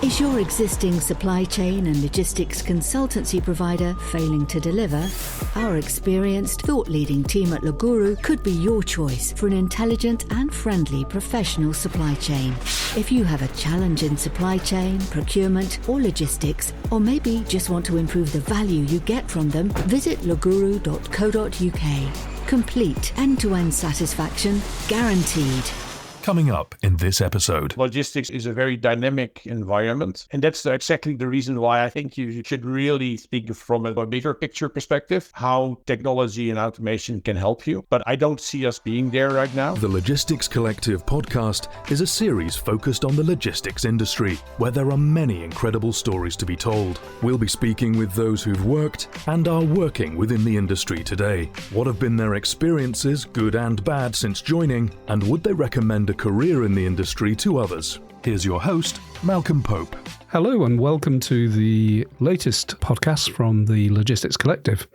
Is your existing supply chain and logistics consultancy provider failing to deliver? Our experienced, thought-leading team at Laguru could be your choice for an intelligent and friendly professional supply chain. If you have a challenge in supply chain, procurement, or logistics, or maybe just want to improve the value you get from them, visit laguru.co.uk. Complete end-to-end satisfaction guaranteed. Coming up in this episode. Logistics is a very dynamic environment. And that's exactly the reason why I think you should really think from a bigger picture perspective, how technology and automation can help you. But I don't see us being there right now. The Logistics Collective podcast is a series focused on the logistics industry, where there are many incredible stories to be told. We'll be speaking with those who've worked and are working within the industry today. What have been their experiences, good and bad, since joining, and would they recommend a career in the industry to others? Here's your host, Malcolm Pope. Hello and welcome to the latest podcast from the Logistics Collective.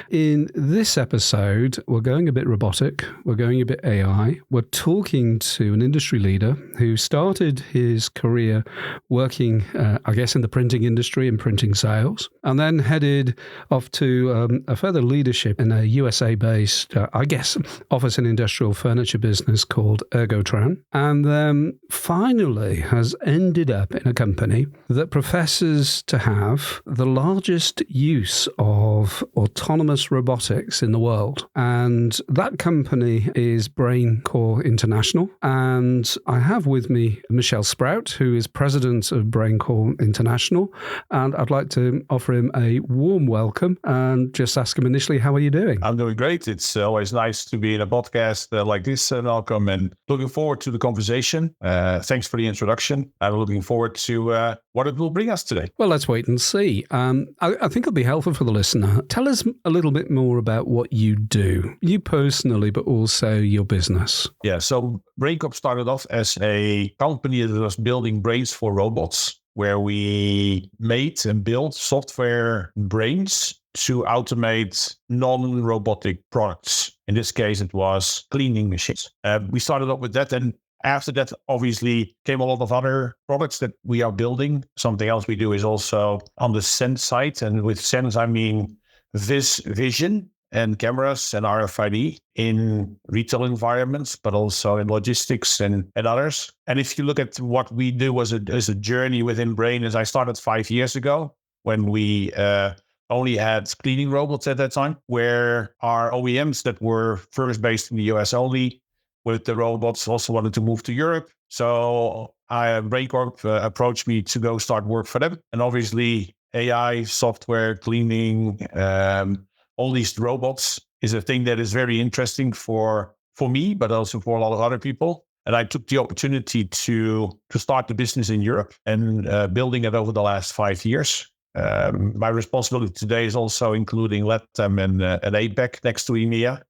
In this episode, we're going a bit robotic, we're going a bit AI. We're talking to an industry leader who started his career working, in the printing industry and printing sales, and then headed off to a further leadership in a USA-based, office and industrial furniture business called Ergotran, and then finally has ended up in a company that professes to have the largest use of autonomous robotics in the world. And that company is Brain Corp International. And I have with me Michel Spruijt, who is president of Brain Corp International. And I'd like to offer him a warm welcome and just ask him initially, how are you doing? I'm doing great. It's always nice to be in a podcast like this, Malcolm, and looking forward to the conversation. Thanks for the introduction. I'm looking forward to what it will bring us today. Well, let's wait and see. I think it'll be helpful for the listener. Tell us a little bit more about what you do, you personally, but also your business. Yeah, so Brain Corp started off as a company that was building brains for robots, where we made and built software brains to automate non-robotic products. In this case, it was cleaning machines. We started off with that, and after that, obviously, came a lot of other products that we are building. Something else we do is also on the sense side. And with sense, I mean vision and cameras and RFID in retail environments, but also in logistics and others. And if you look at what we do as a journey within Brain, as I started 5 years ago, when we only had cleaning robots at that time, where our OEMs that were first based in the US only, with the robots, also wanted to move to Europe. So Brain Corp approached me to go start work for them. And obviously AI, software, cleaning, all these robots is a thing that is very interesting for me, but also for a lot of other people. And I took the opportunity to start the business in Europe and building it over the last 5 years. My responsibility today is also including LATAM and APAC next to EMEA.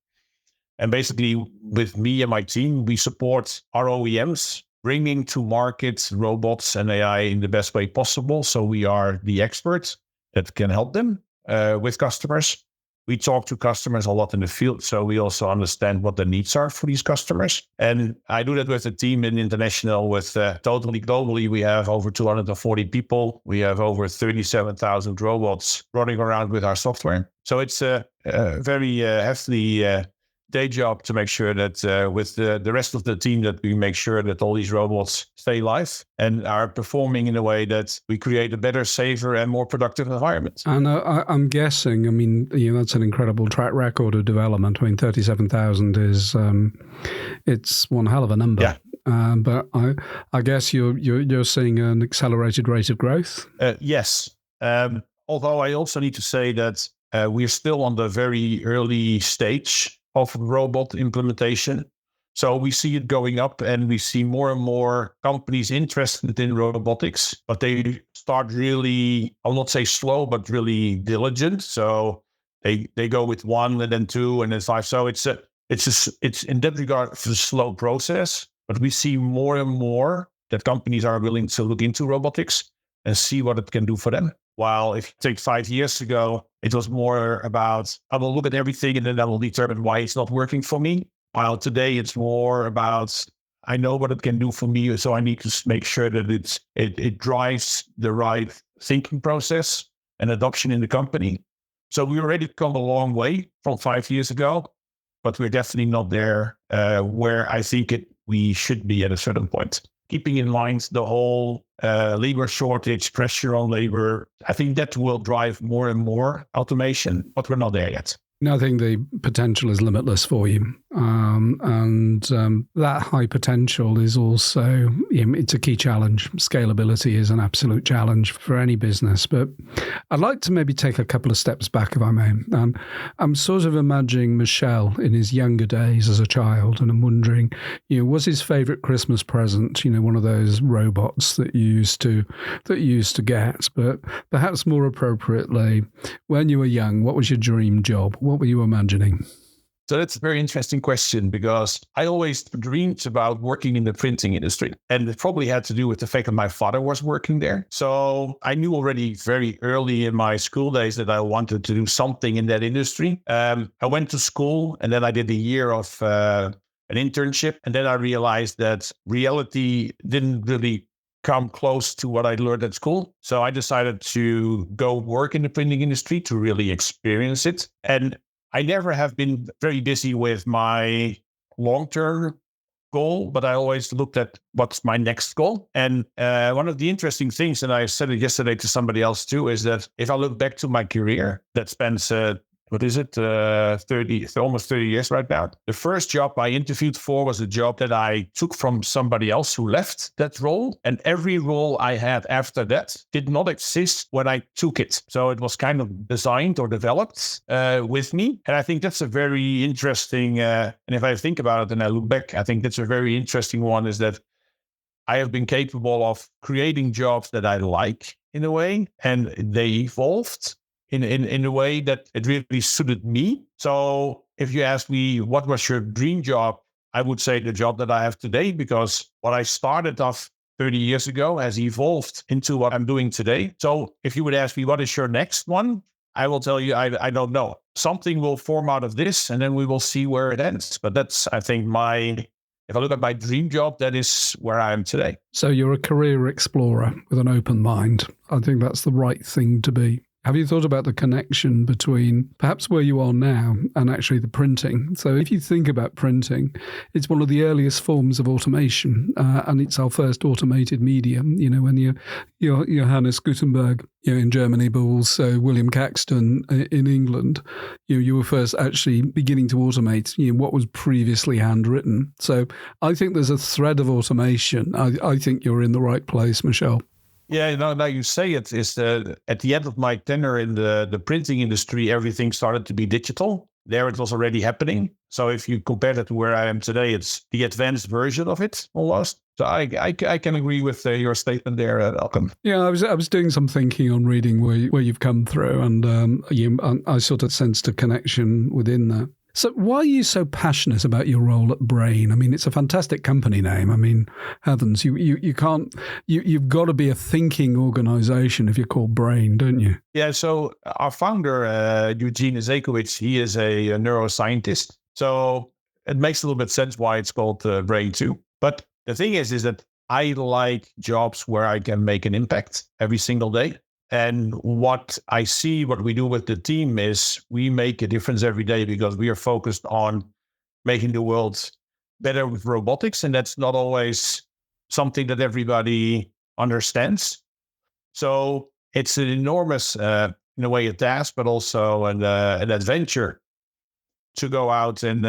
And basically, with me and my team, we support our OEMs, bringing to market robots and AI in the best way possible. So we are the experts that can help them with customers. We talk to customers a lot in the field, so we also understand what the needs are for these customers. And I do that with a team in international with totally globally. We have over 240 people. We have over 37,000 robots running around with our software. So it's a very hefty day job to make sure that with the rest of the team that we make sure that all these robots stay live and are performing in a way that we create a better, safer and more productive environment. And I'm guessing, that's an incredible track record of development. 37,000 is, it's one hell of a number. Yeah. But I guess you're seeing an accelerated rate of growth? Yes. Although I also need to say that we're still on the very early stage of robot implementation. So we see it going up and we see more and more companies interested in robotics, but they start really, I'll not say slow, but really diligent. So they go with 1 and then 2 and then 5. So it's in that regard a slow process, but we see more and more that companies are willing to look into robotics and see what it can do for them. While if you take 5 years ago, it was more about, I will look at everything and then I will determine why it's not working for me. While today it's more about, I know what it can do for me. So I need to make sure that it drives the right thinking process and adoption in the company. So we already come a long way from 5 years ago, but we're definitely not there where I think we should be at a certain point. Keeping in mind the whole labor shortage, pressure on labor, I think that will drive more and more automation, but we're not there yet. I think the potential is limitless for you. That high potential is also, it's a key challenge. Scalability is an absolute challenge for any business. But I'd like to maybe take a couple of steps back, if I may. I'm sort of imagining Michel in his younger days as a child, and I'm wondering, was his favorite Christmas present, one of those robots that you used to get? But perhaps more appropriately, when you were young, what was your dream job? What were you imagining? So that's a very interesting question, because I always dreamed about working in the printing industry. And it probably had to do with the fact that my father was working there. So I knew already very early in my school days that I wanted to do something in that industry. I went to school, and then I did a year of an internship. And then I realized that reality didn't really come close to what I learned at school. So I decided to go work in the printing industry to really experience it. And I never have been very busy with my long-term goal, but I always looked at what's my next goal. And one of the interesting things, and I said it yesterday to somebody else too, is that if I look back to my career that spans, almost 30 years right now. The first job I interviewed for was a job that I took from somebody else who left that role. And every role I had after that did not exist when I took it. So it was kind of designed or developed with me. And I think that's a very interesting, and if I think about it and I look back, I think that's a very interesting one, is that I have been capable of creating jobs that I like in a way, and they evolved in a way that it really suited me. So if you ask me, what was your dream job? I would say the job that I have today, because what I started off 30 years ago has evolved into what I'm doing today. So if you would ask me, what is your next one? I will tell you, I don't know. Something will form out of this, and then we will see where it ends. But that's, I think, if I look at my dream job, that is where I am today. So you're a career explorer with an open mind. I think that's the right thing to be. Have you thought about the connection between perhaps where you are now and actually the printing? So if you think about printing, it's one of the earliest forms of automation, and it's our first automated medium. When you're Johannes Gutenberg in Germany, but also William Caxton in England, you were first actually beginning to automate what was previously handwritten. So I think there's a thread of automation. I think you're in the right place, Michel. Yeah, now you say it, is at the end of my tenure in the printing industry, everything started to be digital. There it was already happening. So if you compare that to where I am today, it's the advanced version of it almost. So I can agree with your statement there, Malcolm. Yeah, I was doing some thinking on reading where you've come through, and I sort of sensed a connection within that. So why are you so passionate about your role at Brain? I mean, it's a fantastic company name. I mean, heavens, you've got to be a thinking organization if you're called Brain, don't you? Yeah, so our founder, Eugene Ezekowitz, he is a neuroscientist. So it makes a little bit sense why it's called Brain too. But the thing is that I like jobs where I can make an impact every single day. And what I see, what we do with the team is we make a difference every day, because we are focused on making the world better with robotics. And that's not always something that everybody understands. So it's an enormous, in a way, a task, but also an adventure to go out and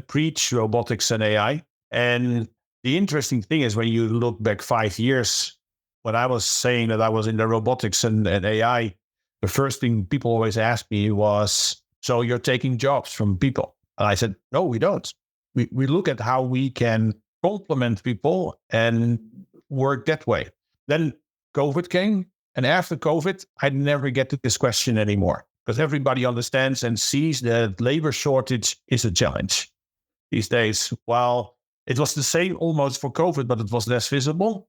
preach robotics and AI. And the interesting thing is, when you look back 5 years, when I was saying that I was in the robotics and AI, the first thing people always ask me was, so you're taking jobs from people? And I said, no, we don't. We look at how we can complement people and work that way. Then COVID came. And after COVID, I never get to this question anymore, because everybody understands and sees that labor shortage is a challenge these days. Well, it was the same almost for COVID, but it was less visible.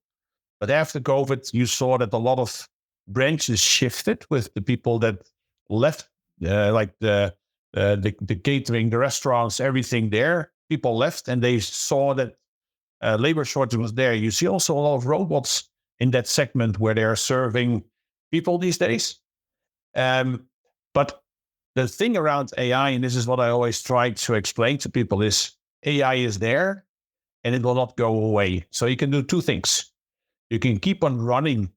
But after COVID, you saw that a lot of branches shifted with the people that left, like the catering, the restaurants, everything there. People left, and they saw that labor shortage was there, you see also a lot of robots in that segment where they're serving people these days. But the thing around AI, and this is what I always try to explain to people, is AI is there and it will not go away. So you can do two things. You can keep on running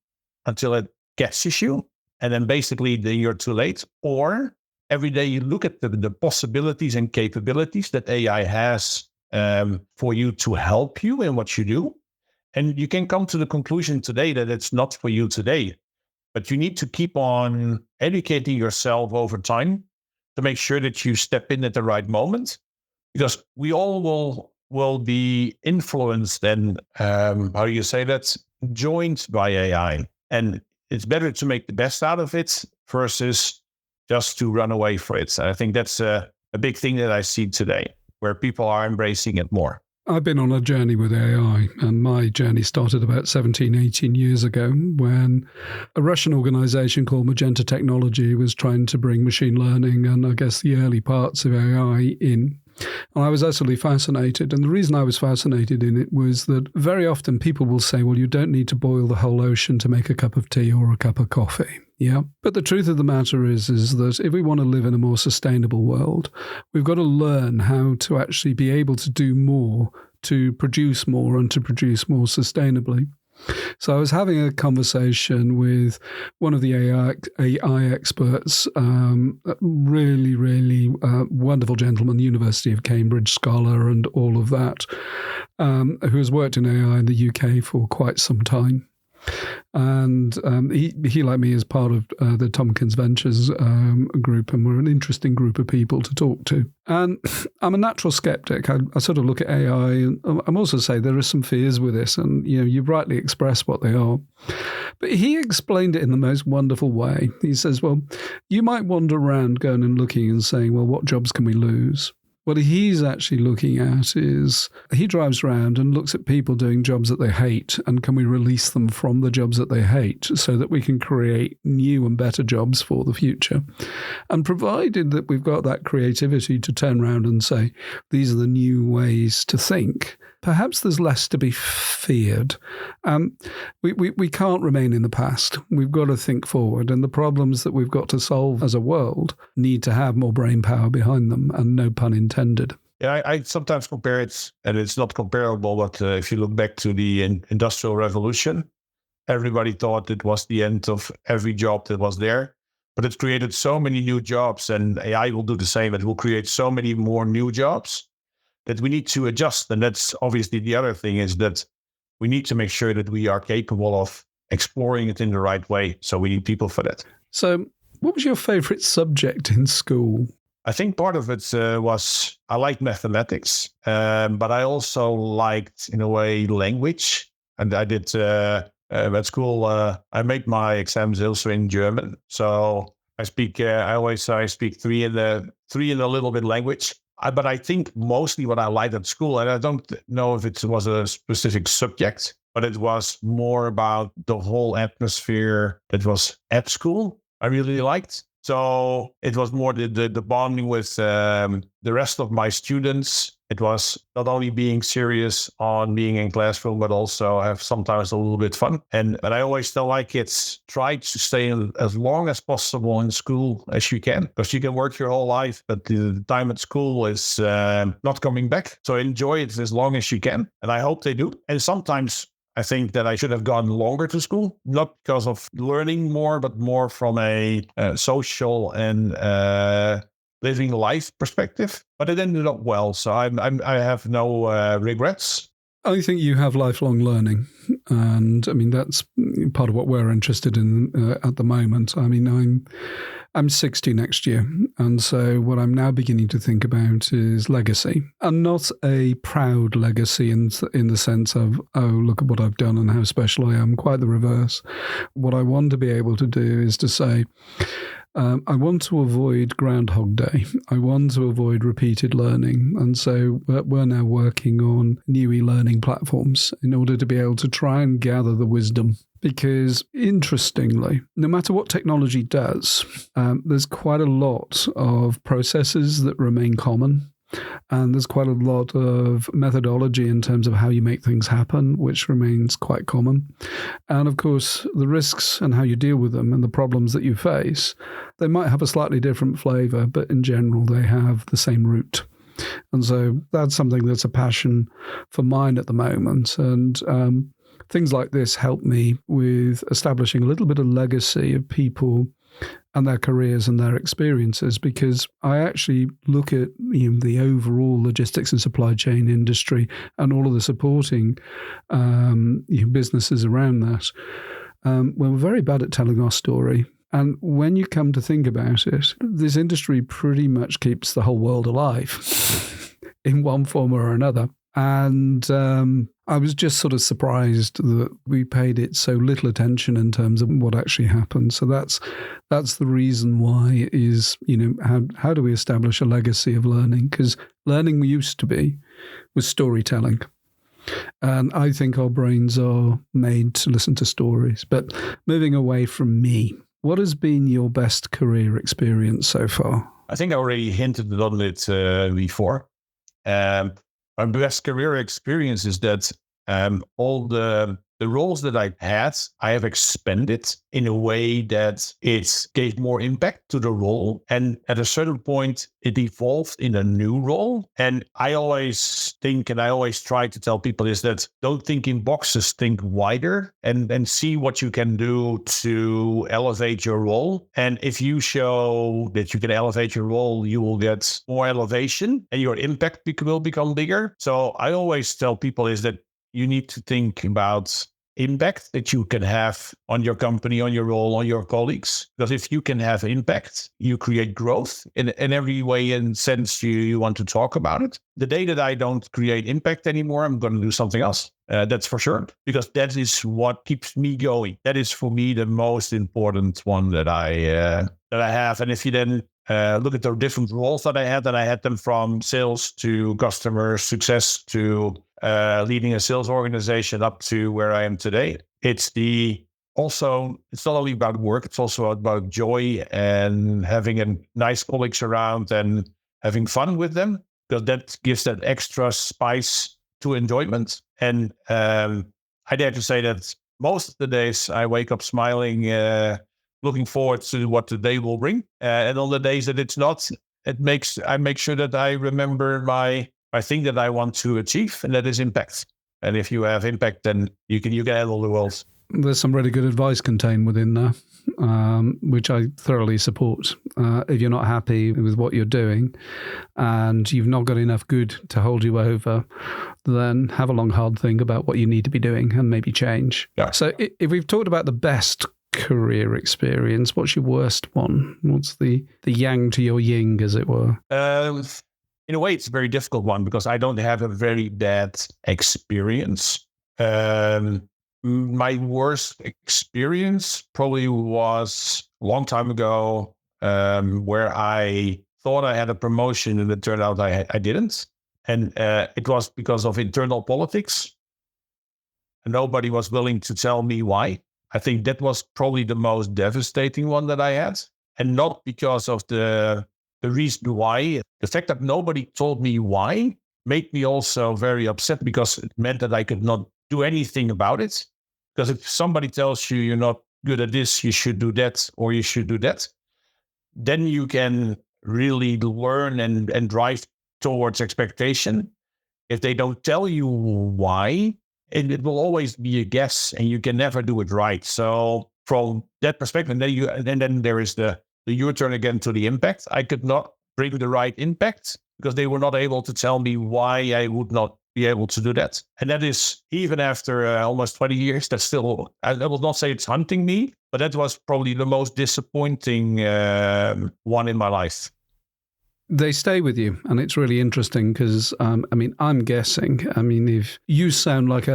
until it catches you, and then basically you're too late. Or every day you look at the possibilities and capabilities that AI has for you to help you in what you do. And you can come to the conclusion today that it's not for you today, but you need to keep on educating yourself over time to make sure that you step in at the right moment, because we all will be influenced and, joined by AI. And it's better to make the best out of it versus just to run away from it. I think that's a big thing that I see today, where people are embracing it more. I've been on a journey with AI, and my journey started about 17, 18 years ago when a Russian organization called Magenta Technology was trying to bring machine learning and I guess the early parts of AI in. And I was absolutely fascinated. And the reason I was fascinated in it was that very often people will say, well, you don't need to boil the whole ocean to make a cup of tea or a cup of coffee. Yeah. But the truth of the matter is that if we want to live in a more sustainable world, we've got to learn how to actually be able to do more, to produce more and to produce more sustainably. So I was having a conversation with one of the AI experts, really wonderful gentleman, University of Cambridge scholar and all of that, who has worked in AI in the UK for quite some time. And he, like me, is part of the Tompkins Ventures group, and we're an interesting group of people to talk to. And I'm a natural skeptic. I sort of look at AI, and I'm also say there are some fears with this, and you rightly express what they are. But he explained it in the most wonderful way. He says, well, you might wander around going and looking and saying, well, what jobs can we lose? What he's actually looking at is he drives around and looks at people doing jobs that they hate, and can we release them from the jobs that they hate so that we can create new and better jobs for the future. And provided that we've got that creativity to turn around and say, these are the new ways to think, perhaps there's less to be feared. We can't remain in the past. We've got to think forward. And the problems that we've got to solve as a world need to have more brain power behind them, and no pun intended. Yeah, I sometimes compare it, and it's not comparable, but if you look back to the Industrial Revolution, everybody thought it was the end of every job that was there. But it created so many new jobs, and AI will do the same. It will create so many more new jobs that we need to adjust. And that's obviously the other thing, is that we need to make sure that we are capable of exploring it in the right way. So we need people for that. So what was your favorite subject in school? I think part of it was I liked mathematics, but I also liked, in a way, language. And I did at school, I made my exams also in German. So I speak, I always say I speak three in a little bit language. But I think mostly what I liked at school, and I don't know if it was a specific subject, but it was more about the whole atmosphere that was at school I really liked. So it was more the bonding with the rest of my students. It was not only being serious on being in classroom, but also have sometimes a little bit fun. But I always tell my kids, try to stay as long as possible in school as you can, because you can work your whole life, but the time at school is not coming back. So enjoy it as long as you can. And I hope they do. And sometimes I think that I should have gone longer to school, not because of learning more, but more from a social and living life perspective. But it ended up well, so I have no regrets. I think you have lifelong learning, and I mean that's part of what we're interested in at the moment. I mean, I'm 60 next year, and so what I'm now beginning to think about is legacy, and not a proud legacy in the sense of, oh, look at what I've done and how special I am. Quite the reverse. What I want to be able to do is to say, I want to avoid Groundhog Day. I want to avoid repeated learning. And so we're now working on new e-learning platforms in order to be able to try and gather the wisdom. Because interestingly, no matter what technology does, there's quite a lot of processes that remain common. And there's quite a lot of methodology in terms of how you make things happen, which remains quite common. And of course, the risks and how you deal with them and the problems that you face, they might have a slightly different flavor, but in general, they have the same root. And so that's something that's a passion for mine at the moment. And things like this help me with establishing a little bit of legacy of people and their careers and their experiences, because I actually look at the overall logistics and supply chain industry and all of the supporting businesses around that. We're very bad at telling our story. And when you come to think about it, this industry pretty much keeps the whole world alive in one form or another. And I was just sort of surprised that we paid it so little attention in terms of what actually happened. So that's the reason why is, how do we establish a legacy of learning? Because learning used to be was storytelling. And I think our brains are made to listen to stories. But moving away from me, what has been your best career experience so far? I think I already hinted on it before. My best career experience is that all the roles that I had, I have expanded in a way that it gave more impact to the role. And at a certain point, it evolved in a new role. And I always think, and I always try to tell people, is that don't think in boxes, think wider and see what you can do to elevate your role. And if you show that you can elevate your role, you will get more elevation and your impact will become bigger. So I always tell people is that you need to think about impact that you can have on your company, on your role, on your colleagues. Because if you can have impact, you create growth in every way and sense you want to talk about it. The day that I don't create impact anymore, I'm going to do something else. That's for sure. Because that is what keeps me going. That is for me the most important one that I have. And if you then look at the different roles that I had them from sales to customer success to leading a sales organization up to where I am today. It's not only about work, it's also about joy and having nice colleagues around and having fun with them, because that gives that extra spice to enjoyment. And I dare to say that most of the days I wake up smiling, looking forward to what the day will bring. And on the days that it's not, I make sure that I remember my thing that I want to achieve, and that is impact. And if you have impact, then you can handle the world. There's some really good advice contained within there, which I thoroughly support. If you're not happy with what you're doing and you've not got enough good to hold you over, then have a long, hard think about what you need to be doing and maybe change. Yeah. So if we've talked about the best career experience, what's your worst one? What's the yang to your yin, as it were? In a way, it's a very difficult one because I don't have a very bad experience. My worst experience probably was a long time ago, where I thought I had a promotion and it turned out I didn't. And it was because of internal politics. And nobody was willing to tell me why. I think that was probably the most devastating one that I had. And not because of the reason why. The fact that nobody told me why made me also very upset, because it meant that I could not do anything about it. Because if somebody tells you you're not good at this, you should do that, or you should do that, then you can really learn and drive towards expectation. If they don't tell you why, it will always be a guess, and you can never do it right. So from that perspective, and then there is the U-turn again to the impact. I could not bring the right impact because they were not able to tell me why I would not be able to do that. And that is, even after almost 20 years, that's still, I will not say it's haunting me, but that was probably the most disappointing one in my life. They stay with you, and it's really interesting because, I'm guessing, if you sound like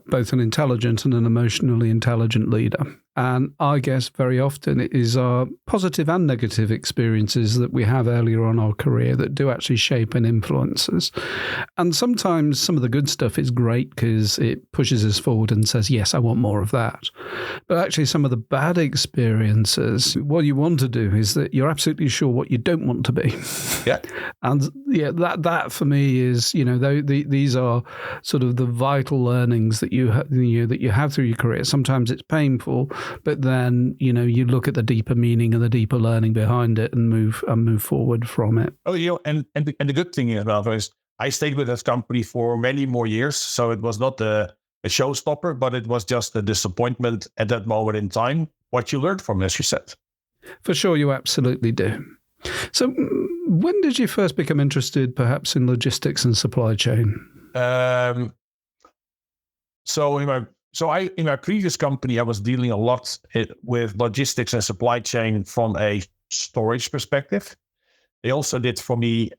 both an intelligent and an emotionally intelligent leader, And I guess very often it is our positive and negative experiences that we have earlier on our career that do actually shape and influence us. And sometimes some of the good stuff is great because it pushes us forward and says, yes, I want more of that. But actually some of the bad experiences, what you want to do is that you're absolutely sure what you don't want to be. Yeah. And that for me is, these are sort of the vital learnings that you have through your career. Sometimes it's painful, but then you look at the deeper meaning and the deeper learning behind it and move forward from it. Oh, and the good thing about it is I stayed with this company for many more years, so it was not a showstopper, but it was just a disappointment at that moment in time. What you learned from, as you said, for sure, you absolutely do. So, when did you first become interested, perhaps, in logistics and supply chain? So in my previous company, I was dealing a lot with logistics and supply chain from a storage perspective. They also did for me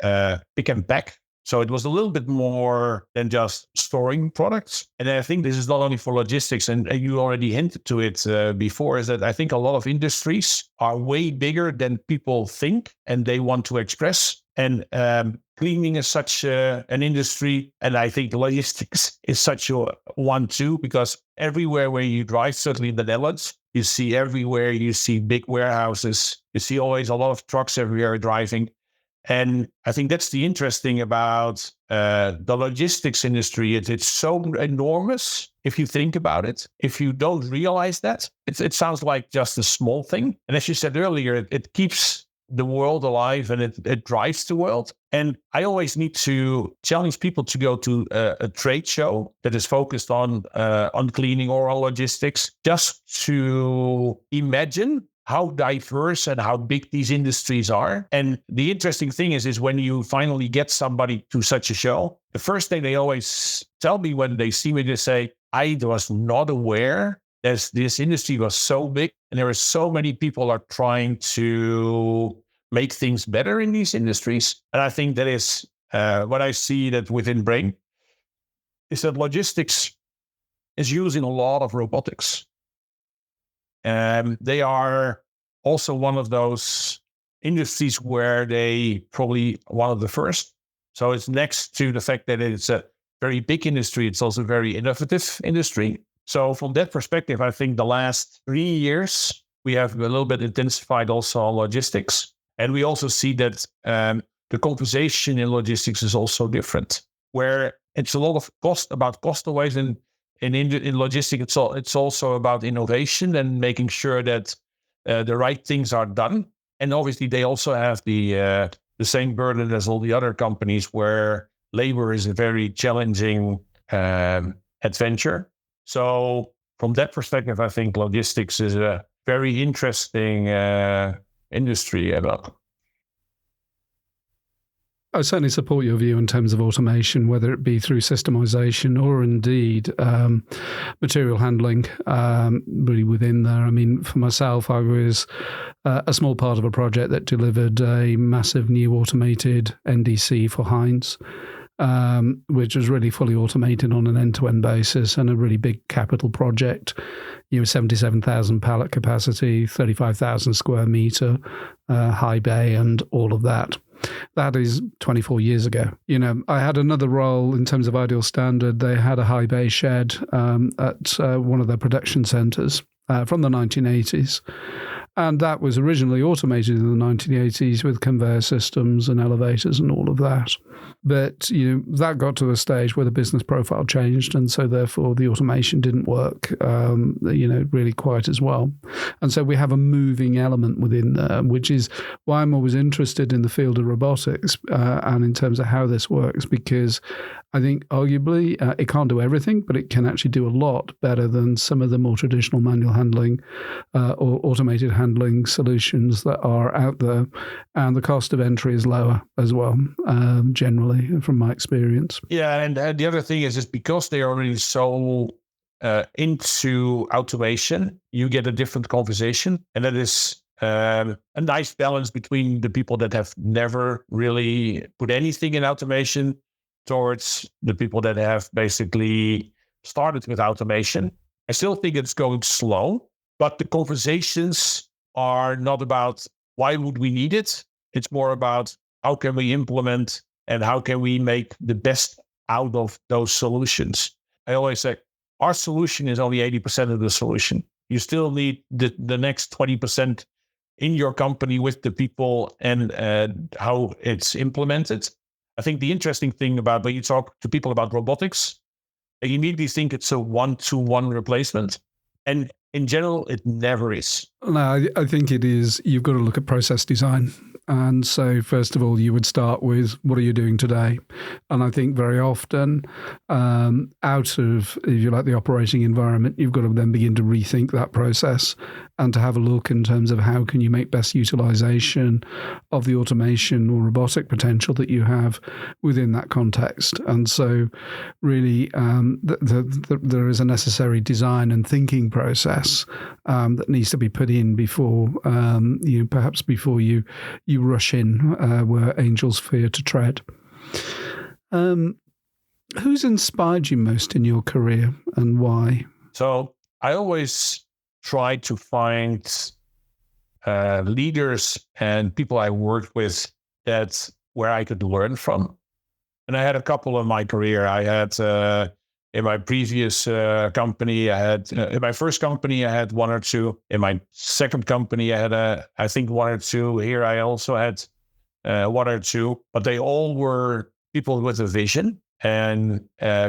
pick and pack. So it was a little bit more than just storing products. And I think this is not only for logistics, and you already hinted to it before, is that I think a lot of industries are way bigger than people think and they want to express. And cleaning is such an industry. And I think logistics is such a one too, because everywhere where you drive, certainly in the Netherlands, you see big warehouses. You see always a lot of trucks everywhere driving. And I think that's the interesting about the logistics industry. It's so enormous if you think about it. If you don't realize that, it sounds like just a small thing. And as you said earlier, it keeps the world alive and it drives the world. And I always need to challenge people to go to a trade show that is focused on cleaning or on logistics, just to imagine how diverse and how big these industries are. And the interesting thing is when you finally get somebody to such a show, the first thing they always tell me when they see me, they say, I was not aware that this industry was so big and there are so many people are trying to make things better in these industries. And I think that is what I see that within Brain is that logistics is using a lot of robotics. They are also one of those industries where they probably one of the first. So it's next to the fact that it's a very big industry, it's also a very innovative industry. So from that perspective, I think the last 3 years, we have a little bit intensified also on logistics. And we also see that the conversation in logistics is also different, where it's a lot of cost always in logistics, it's also about innovation and making sure that the right things are done. And obviously, they also have the same burden as all the other companies, where labor is a very challenging adventure. So from that perspective, I think logistics is a very interesting industry. I certainly support your view in terms of automation, whether it be through systemization or indeed material handling, really within there. I mean, for myself, I was a small part of a project that delivered a massive new automated NDC for Heinz, which was really fully automated on an end-to-end basis and a really big capital project. 77,000 pallet capacity, 35,000 square meter, high bay, and all of that. That is 24 years ago. I had another role in terms of Ideal Standard. They had a high bay shed at one of their production centers from the 1980s. And that was originally automated in the 1980s with conveyor systems and elevators and all of that. But, that got to a stage where the business profile changed. And so therefore the automation didn't work, really quite as well. And so we have a moving element within there, which is why I'm always interested in the field of robotics and in terms of how this works, because I think arguably it can't do everything, but it can actually do a lot better than some of the more traditional manual handling or automated handling solutions that are out there. And the cost of entry is lower as well, generally, from my experience. Yeah, and the other thing is because they are already so into automation, you get a different conversation. And that is a nice balance between the people that have never really put anything in automation towards the people that have basically started with automation. I still think it's going slow, But the conversations are not about why would we need it. It's more about how can we implement and how can we make the best out of those solutions. I always say our solution is only 80% of the solution. You still need the next 20% in your company with the people and how it's implemented. I think the interesting thing about when you talk to people about robotics, they immediately think it's a one-to-one replacement. And in general, it never is. No, I think it is. You've got to look at process design. And so, first of all, you would start with, what are you doing today? And I think very often, out of, if you like, the operating environment, you've got to then begin to rethink that process and to have a look in terms of how can you make best utilization of the automation or robotic potential that you have within that context. And so, really, there is a necessary design and thinking process that needs to be put in before, perhaps before you rush in where angels fear to tread. Who's inspired you most in your career and why? So I always try to find leaders and people I worked with where I could learn from. And I had a couple in my career. I had in my previous company, in my first company, I had one or two. In my second company, I had, I think, one or two. Here, I also had one or two. But they all were people with a vision and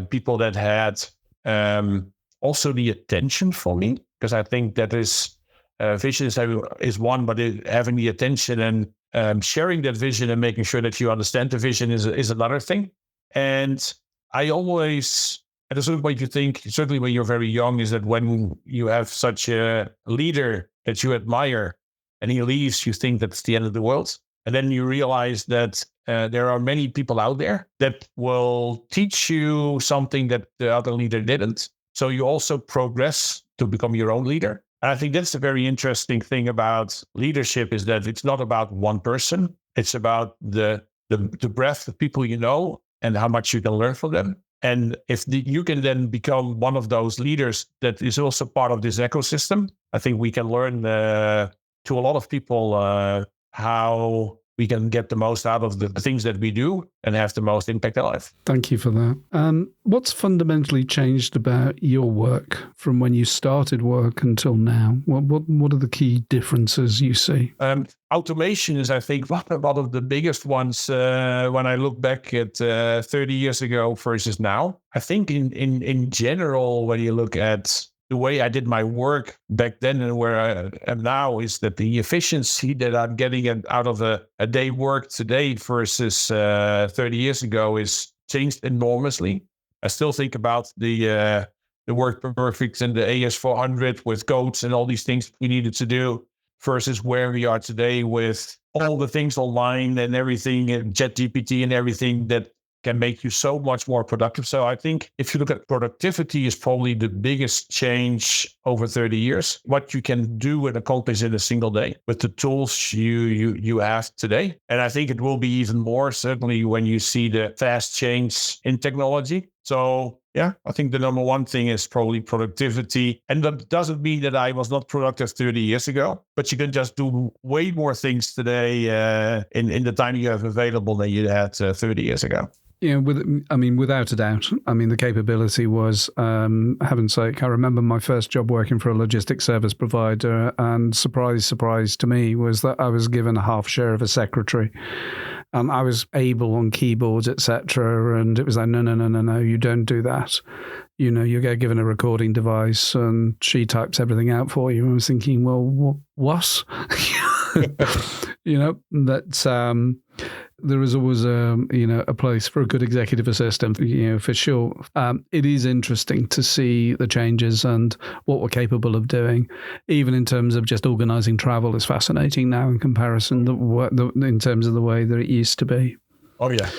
people that had also the attention for me. Because I think that is, vision is one, but having the attention and sharing that vision and making sure that you understand the vision is another thing. And I always... At a certain point, you think, certainly when you're very young, is that when you have such a leader that you admire and he leaves, you think that's the end of the world. And then you realize that there are many people out there that will teach you something that the other leader didn't. So you also progress to become your own leader. And I think that's the very interesting thing about leadership is that it's not about one person. It's about the breadth of people you know and how much you can learn from them. And if you can then become one of those leaders that is also part of this ecosystem, I think we can learn to a lot of people how we can get the most out of the things that we do and have the most impact in life. Thank you for that. What's fundamentally changed about your work from when you started work until now? What are the key differences you see? Automation is, I think, one of the biggest ones when I look back at 30 years ago versus now. I think in general, when you look at the way I did my work back then and where I am now, is that the efficiency that I'm getting out of a day work today versus 30 years ago is changed enormously. I still think about the work perfect and the AS400 with codes and all these things we needed to do versus where we are today with all the things online and everything and ChatGPT and everything that can make you so much more productive. So I think if you look at productivity is probably the biggest change over 30 years. What you can do and accomplish in a single day with the tools you have today. And I think it will be even more certainly when you see the fast change in technology. So yeah, I think the number one thing is probably productivity. And that doesn't mean that I was not productive 30 years ago, but you can just do way more things today in the time you have available than you had 30 years ago. Yeah, without a doubt. The capability was, heaven's sake, I remember my first job working for a logistics service provider, and surprise to me was that I was given a half share of a secretary. And I was able on keyboards, etc. And it was like, no, you don't do that. You get given a recording device and she types everything out for you. I was thinking, well, what? There is always a place for a good executive assistant, for sure. It is interesting to see the changes and what we're capable of doing, even in terms of just organizing travel is fascinating now in comparison in terms of the way that it used to be. Oh, yeah.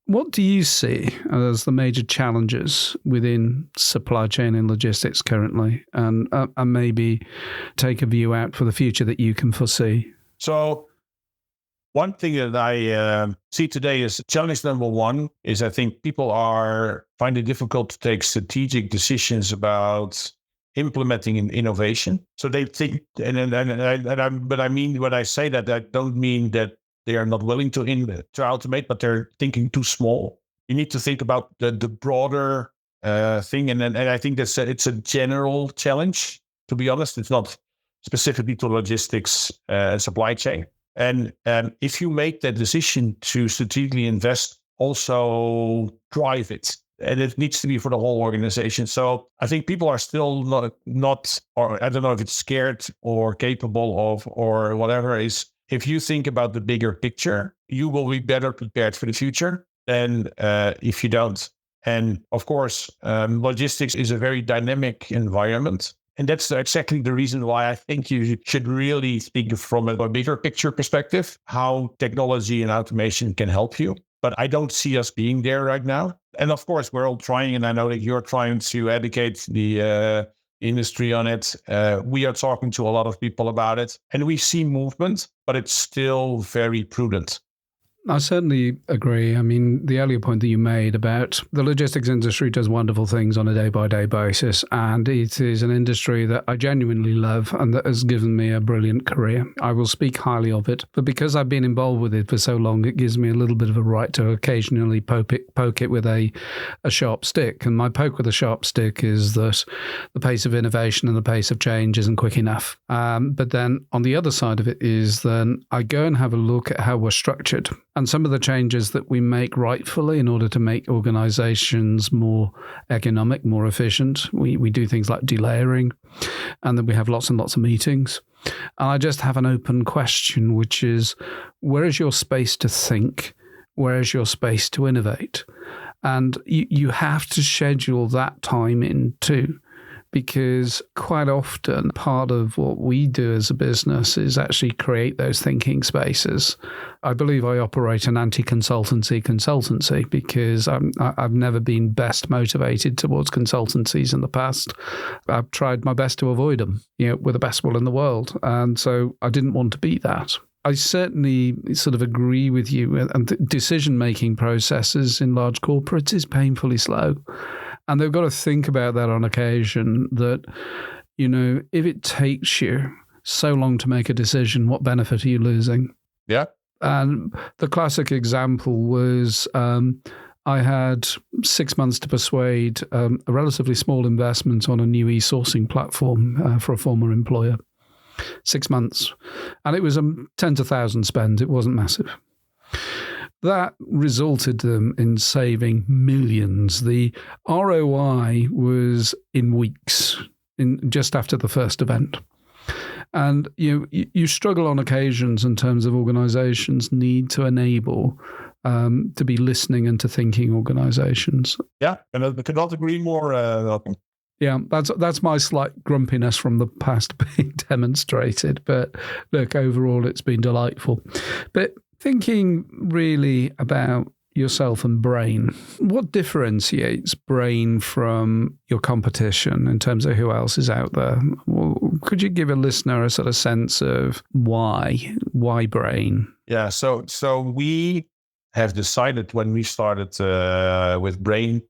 What do you see as the major challenges within supply chain and logistics currently, and maybe take a view out for the future that you can foresee? So one thing that I see today is challenge number one is I think people are finding it difficult to take strategic decisions about implementing in innovation. So they think, but I mean, when I say that, I don't mean that they are not willing to automate, but they're thinking too small. You need to think about the broader thing, and I think it's a general challenge. To be honest, it's not specifically to logistics and supply chain. And if you make that decision to strategically invest, also drive it. And it needs to be for the whole organization. So I think people are still not, or I don't know if it's scared or capable of, or whatever, is if you think about the bigger picture, you will be better prepared for the future than if you don't. And of course, logistics is a very dynamic environment. And that's exactly the reason why I think you should really think from a bigger picture perspective, how technology and automation can help you. But I don't see us being there right now. And of course, we're all trying, and I know that you're trying to educate the industry on it. We are talking to a lot of people about it, and we see movement, but it's still very prudent. I certainly agree. I mean, the earlier point that you made about the logistics industry does wonderful things on a day-by-day basis, and it is an industry that I genuinely love and that has given me a brilliant career. I will speak highly of it, but because I've been involved with it for so long, it gives me a little bit of a right to occasionally poke it with a sharp stick. And my poke with a sharp stick is that the pace of innovation and the pace of change isn't quick enough. But then on the other side of it is then I go and have a look at how we're structured. And some of the changes that we make rightfully in order to make organizations more economic, more efficient. We do things like delayering, and then we have lots and lots of meetings. And I just have an open question, which is, where is your space to think? Where is your space to innovate? And you have to schedule that time in too. Because quite often part of what we do as a business is actually create those thinking spaces. I believe I operate an anti-consultancy because I've never been best motivated towards consultancies in the past. I've tried my best to avoid them, with the best will in the world. And so I didn't want to be that. I certainly sort of agree with you. And decision-making processes in large corporates is painfully slow. And they've got to think about that on occasion, that, if it takes you so long to make a decision, what benefit are you losing? Yeah. And the classic example was I had 6 months to persuade a relatively small investment on a new e-sourcing platform for a former employer. 6 months. And it was a 10 to 1,000 spend. It wasn't massive. That resulted them in saving millions. The ROI was in weeks, just after the first event. And you struggle on occasions in terms of organizations need to enable to be listening and to thinking organizations. Yeah, and I could not agree more. Yeah, that's my slight grumpiness from the past being demonstrated. But look, overall, it's been delightful. But thinking really about yourself and Brain, what differentiates Brain from your competition in terms of who else is out there? Could you give a listener a sort of sense of why Brain? Yeah, so we have decided when we started with Brain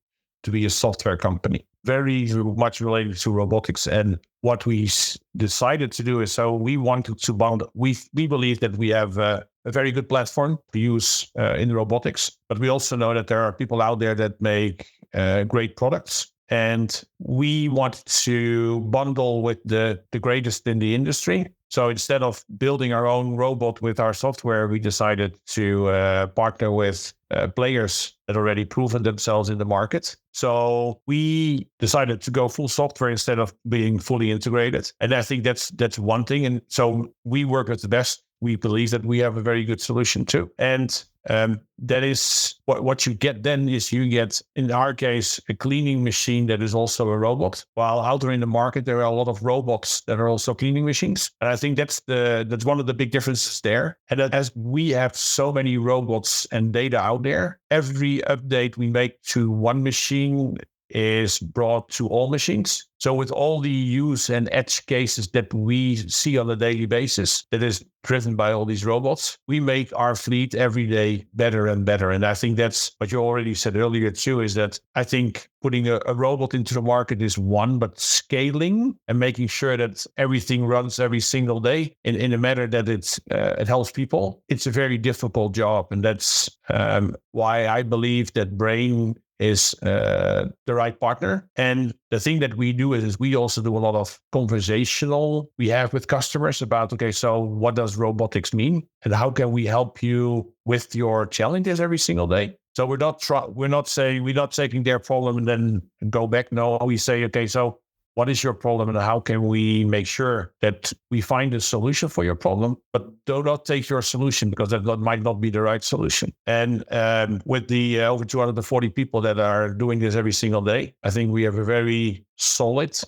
to be a software company, very much related to robotics. And what we decided to do is, so we wanted to bound. We believe that we have a very good platform to use in robotics, but we also know that there are people out there that make great products. And we wanted to bundle with the greatest in the industry. So instead of building our own robot with our software, we decided to partner with players that already proven themselves in the market. So we decided to go full software instead of being fully integrated. And I think that's one thing. And so we work with the best. We believe that we have a very good solution too. And that is what you get then is you get, in our case, a cleaning machine that is also a robot. While out there in the market, there are a lot of robots that are also cleaning machines. And I think that's one of the big differences there. And that as we have so many robots and data out there, every update we make to one machine is brought to all machines. So with all the use and edge cases that we see on a daily basis, that is driven by all these robots, we make our fleet every day better and better. And I think that's what you already said earlier too, is that I think putting a robot into the market is one, but scaling and making sure that everything runs every single day in a manner that it helps people, it's a very difficult job. And that's why I believe that Brain is the right partner. And the thing that we do is we also do a lot of conversational we have with customers about, okay, so what does robotics mean? And how can we help you with your challenges every single day? So we're not taking their problem and then go back. No, we say, okay, so what is your problem and how can we make sure that we find a solution for your problem, but do not take your solution because that might not be the right solution. And with the over 240 people that are doing this every single day, I think we have a very solid,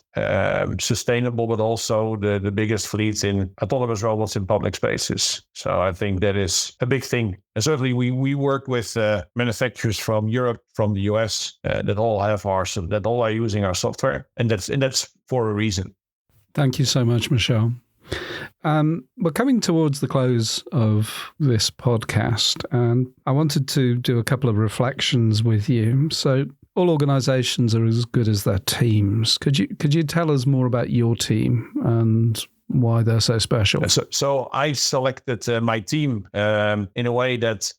sustainable, but also the biggest fleet in autonomous robots in public spaces. So I think that is a big thing. And certainly we work with manufacturers from Europe, from the US, that all are using our software. And that's for a reason. Thank you so much, Michel. We're coming towards the close of this podcast, and I wanted to do a couple of reflections with you. So all organizations are as good as their teams. Could you tell us more about your team and why they're so special? So I selected my team in a way that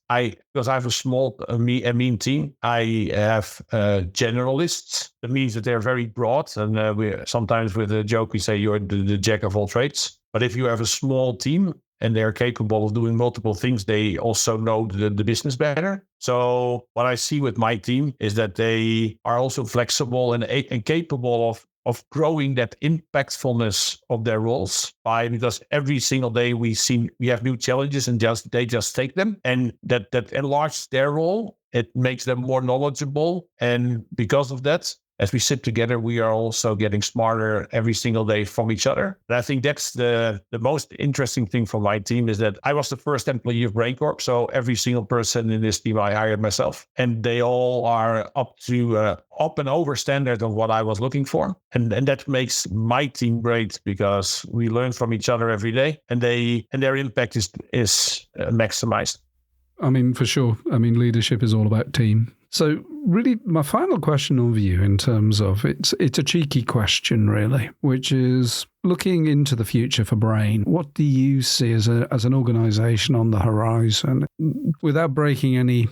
because I have a small, mean team, I have generalists. That means that they're very broad. And we sometimes with a joke, we say you're the jack of all trades. But if you have a small team and they're capable of doing multiple things, they also know the business better. So what I see with my team is that they are also flexible and capable of growing that impactfulness of their roles because every single day we have new challenges and they just take them, and that enlarges their role. It makes them more knowledgeable, and because of that, as we sit together, we are also getting smarter every single day from each other. And I think that's the most interesting thing for my team is that I was the first employee of Brain Corp. So every single person in this team I hired myself, and they all are up and over standard of what I was looking for. And that makes my team great because we learn from each other every day, and their impact is maximized. I mean, for sure. I mean, leadership is all about team. So really, my final question of you in terms of it's a cheeky question, really, which is looking into the future for Brain. What do you see as an organization on the horizon? Without breaking any,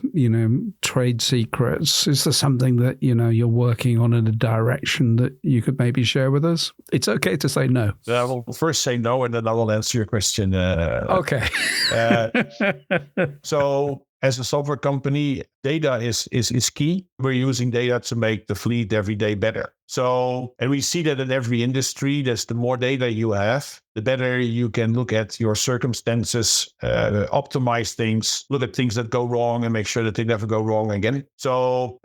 trade secrets, is there something that, you're working on in a direction that you could maybe share with us? It's okay to say no. I will first say no, and then I will answer your question. Okay. So as a software company, data is key. We're using data to make the fleet every day better. So, and we see that in every industry, the more data you have, the better you can look at your circumstances, optimize things, look at things that go wrong and make sure that they never go wrong again. So,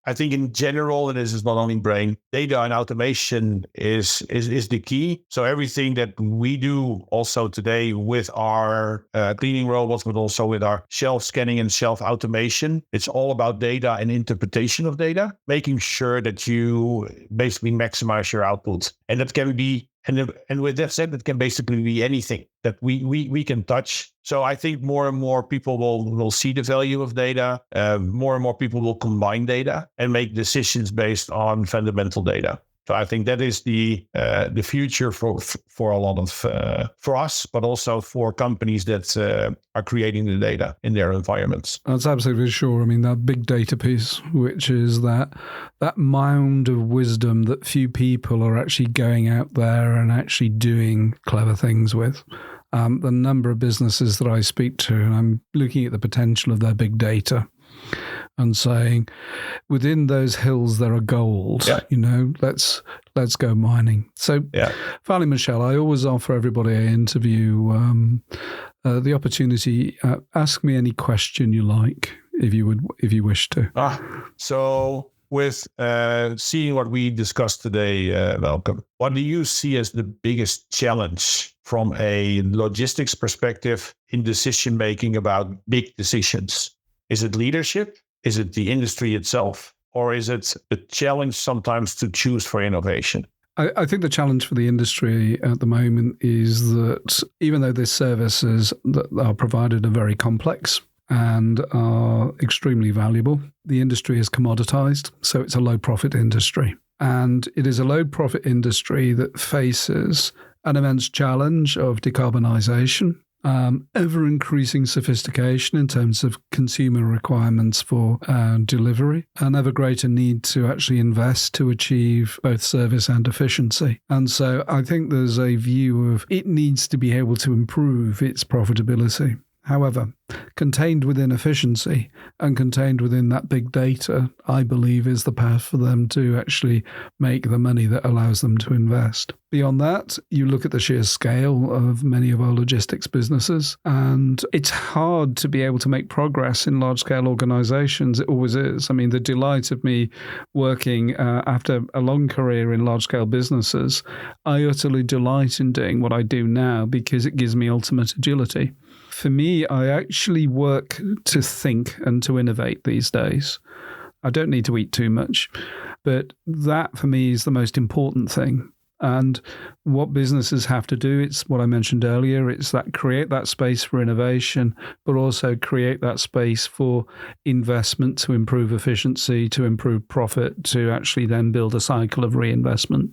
I think in general, and this is not only Brain, data and automation is the key. So everything that we do also today with our cleaning robots, but also with our shelf scanning and shelf automation, it's all about data and interpretation of data, making sure that you basically maximize your output. And that can be, and with that said, it can basically be anything that we can touch. So I think more and more people will see the value of data. More and more people will combine data and make decisions based on fundamental data. So I think that is the future for a lot of for us, but also for companies that are creating the data in their environments. That's absolutely sure. I mean, that big data piece, which is that mound of wisdom that few people are actually going out there and actually doing clever things with. The number of businesses that I speak to, and I'm looking at the potential of their big data and saying, within those hills there are gold. Yeah. Let's go mining. So, finally, Michel, I always offer everybody I interview the opportunity. Ask me any question you like, if you wish to. So with seeing what we discussed today, Malcolm, what do you see as the biggest challenge from a logistics perspective in decision making about big decisions? Is it leadership? Is it the industry itself? or is it a challenge sometimes to choose for innovation? I think the challenge for the industry at the moment is that even though these services that are provided are very complex and are extremely valuable, the industry is commoditized, so it's a low-profit industry. And it is a low-profit industry that faces an immense challenge of decarbonisation, ever-increasing sophistication in terms of consumer requirements for delivery, an ever greater need to actually invest to achieve both service and efficiency. And so I think there's a view of it needs to be able to improve its profitability. However, contained within efficiency and contained within that big data, I believe, is the path for them to actually make the money that allows them to invest. Beyond that, you look at the sheer scale of many of our logistics businesses, and it's hard to be able to make progress in large-scale organizations. It always is. I mean, the delight of me working after a long career in large-scale businesses, I utterly delight in doing what I do now because it gives me ultimate agility. For me, I actually work to think and to innovate these days. I don't need to eat too much, but that for me is the most important thing. And what businesses have to do, it's what I mentioned earlier, it's that create that space for innovation, but also create that space for investment to improve efficiency, to improve profit, to actually then build a cycle of reinvestment.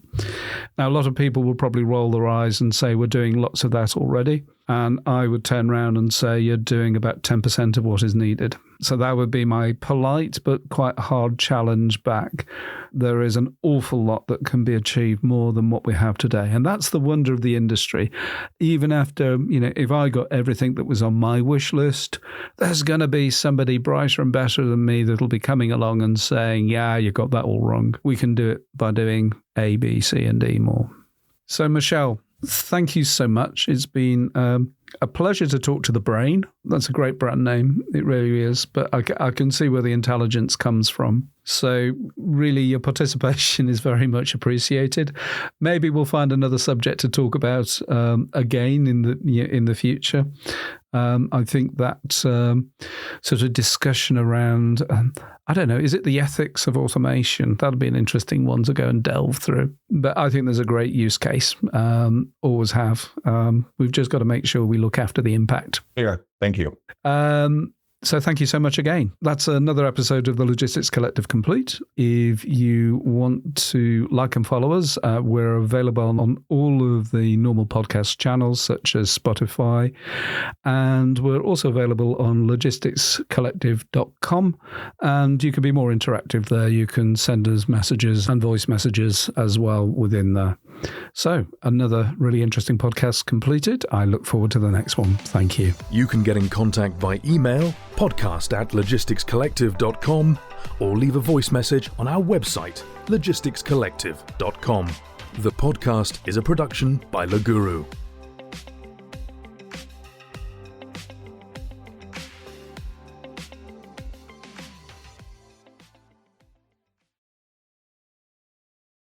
Now, a lot of people will probably roll their eyes and say we're doing lots of that already. And I would turn around and say you're doing about 10% of what is needed. So that would be my polite but quite hard challenge back. There is an awful lot that can be achieved more than what we have today. And that's the wonder of the industry. Even after, if I got everything that was on my wish list, there's going to be somebody brighter and better than me that'll be coming along and saying, yeah, you got that all wrong. We can do it by doing A, B, C, and D more. So, Michel, thank you so much. It's been a pleasure to talk to the brain. That's a great brand name. It really is. But I can see where the intelligence comes from. So really, your participation is very much appreciated. Maybe we'll find another subject to talk about again in the future. I think that sort of discussion around, I don't know, is it the ethics of automation? That'd be an interesting one to go and delve through. But I think there's a great use case. Always have. We've just got to make sure we look after the impact. Yeah, thank you. So thank you so much again. That's another episode of the Logistics Collective complete. If you want to like and follow us, we're available on all of the normal podcast channels such as Spotify. And we're also available on logisticscollective.com. And you can be more interactive there. You can send us messages and voice messages as well within there. So another really interesting podcast completed. I look forward to the next one. Thank you. You can get in contact by email, podcast@logisticscollective.com, or leave a voice message on our website, logisticscollective.com. The podcast is a production by Leguru.